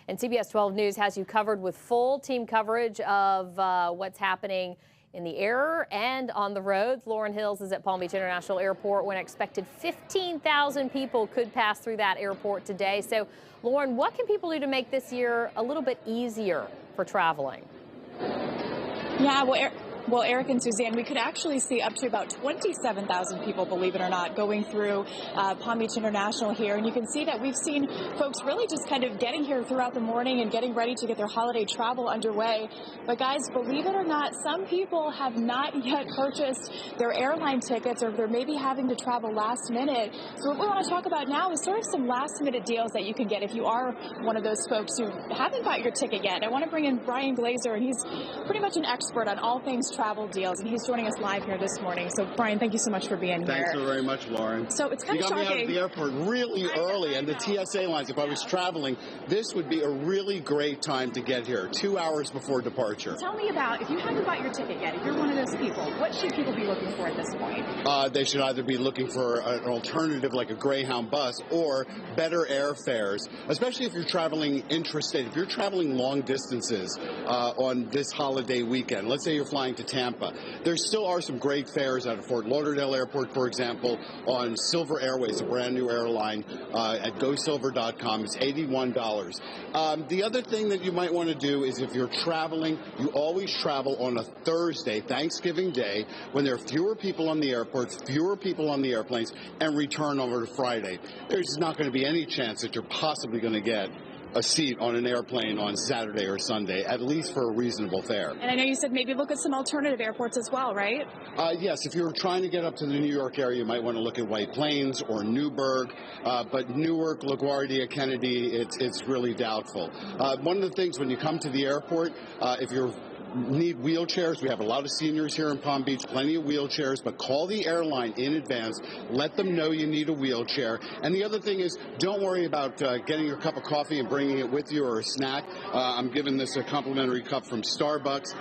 And CBS 12 News has you covered with full team coverage of what's happening in the air and on the roads. Lauren Hills is at Palm Beach International Airport when expected 15,000 people could pass through that airport today. So, Lauren, what can people do to make this year a little bit easier for traveling? Yeah, well, Eric and Suzanne, we could actually see up to about 27,000 people, believe it or not, going through Palm Beach International here. And you can see that we've seen folks really just kind of getting here throughout the morning and getting ready to get their holiday travel underway. But guys, believe it or not, some people have not yet purchased their airline tickets, or they're maybe having to travel last minute. So what we want to talk about now is sort of some last minute deals that you can get if you are one of those folks who haven't bought your ticket yet. I want to bring in Brian Glazer, and he's pretty much an expert on all things travel deals, and he's joining us live here this morning. So, Brian, thank you so much for being here. Thanks so very much, Lauren. So it's kind of shocking. You got me out of the airport really early, and the TSA lines, if I was traveling, this would be a really great time to get here, 2 hours before departure. Tell me about, if you haven't bought your ticket yet, if you're one of those people, what should people be looking for at this point? They should either be looking for an alternative like a Greyhound bus or better airfares, especially if you're traveling intrastate. If you're traveling long distances on this holiday weekend, let's say you're flying to Tampa, there still are some great fares out of Fort Lauderdale Airport, for example, on Silver Airways, a brand new airline at GoSilver.com. It's $81. The other thing that you might want to do is if you're traveling, you always travel on a Thursday, Thanksgiving Day, when there are fewer people on the airports, fewer people on the airplanes, and return over to Friday. There's not going to be any chance that you're possibly going to get a seat on an airplane on Saturday or Sunday, at least for a reasonable fare. And I know you said maybe look at some alternative airports as well, right? Yes, if you're trying to get up to the New York area, you might want to look at White Plains or Newburgh, but Newark, LaGuardia, Kennedy, it's really doubtful. One of the things when you come to the airport, if you're need wheelchairs. We have a lot of seniors here in Palm Beach, plenty of wheelchairs, but call the airline in advance. Let them know you need a wheelchair. And the other thing is, don't worry about getting your cup of coffee and bringing it with you or a snack. I'm giving this a complimentary cup from Starbucks,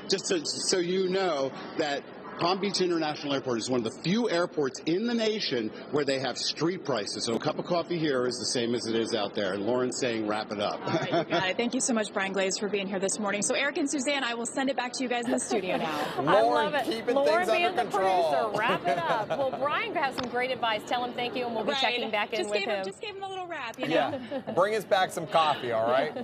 just so you know that Palm Beach International Airport is one of the few airports in the nation where they have street prices. So a cup of coffee here is the same as it is out there. And Lauren's saying wrap it up. All right, you got it. Thank you so much, Brian Glaze, for being here this morning. So Eric and Suzanne, I will send it back to you guys in the studio now. I love it. Keeping Lauren things being under the control. producer. Wrap it up. Well, Brian has some great advice. Tell him thank you, and we'll be checking back in with him. Just gave him a little wrap, you know? Yeah. Bring us back some coffee, all right?